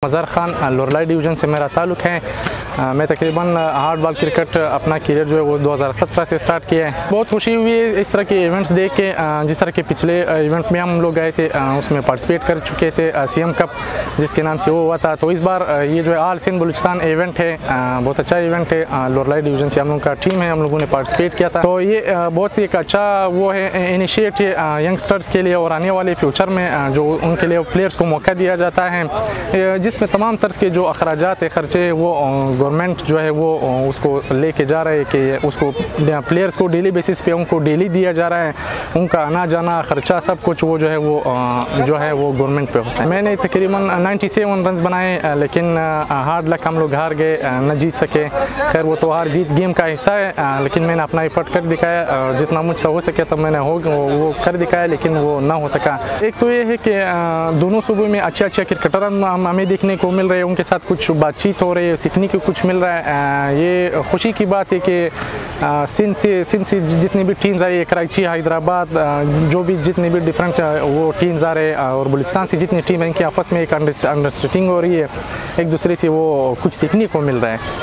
Mazhar Khan Loralai division से मेरा ताल्लुक़ है। मैं तकरीबन हार्ड बॉल क्रिकेट अपना करियर जो है वो 2017 से स्टार्ट किया है। बहुत खुशी हुई है इस तरह के इवेंट्स देख के। जिस तरह के पिछले इवेंट में हम लोग गए थे उसमें पार्टिसिपेट कर चुके थे, CM कप जिसके नाम से वो हुआ था। तो इस बार ये जो है ऑल सिंध बलूचिस्तान इवेंट है, बहुत अच्छा इवेंट है। लोरलाई डिवीज़न से हम लोग का टीम है, हम लोगों ने पार्टिसिपेट किया था। तो ये बहुत ही एक अच्छा वो है इनिशिएटिव यंगस्टर्स के लिए और आने वाले फ्यूचर में जो उनके लिए प्लेयर्स को मौका दिया जाता है, जिसमें तमाम तरह के जो अखराजात है, खर्चे वो गवर्नमेंट जो है वो उसको लेके जा रहा है कि उसको प्लेयर्स को डेली बेसिस पे उनको डेली दिया जा रहा है। उनका आना जाना खर्चा सब कुछ वो जो है वो गवर्नमेंट पे होता है। मैंने तकरीबन 97 रन बनाए, लेकिन हार्ड लक हम लोग हार गए, न जीत सके। खैर वो तो हार जीत गेम का हिस्सा है, लेकिन मैंने अपना एफर्ट कर दिखाया। जितना मुझसे हो सके तब मैंने वो कर दिखाया, लेकिन वो ना हो सका। एक तो ये है कि दोनों सूबों में अच्छे क्रिकेटर हमें देखने को मिल रहे हैं, उनके साथ कुछ बातचीत हो रही है, सीखने को कुछ मिल रहा है। ये खुशी की बात है कि सिंध से जितनी भी टीम्स आई, कराची, हैदराबाद, जो भी जितनी भी डिफरेंट वो टीम्स आ रहे हैं, और बलूचिस्तान से जितनी टीम है इनकी आपस में एक अंडरस्टैंडिंग हो रही है, एक दूसरे से वो कुछ सीखने को मिल रहा है।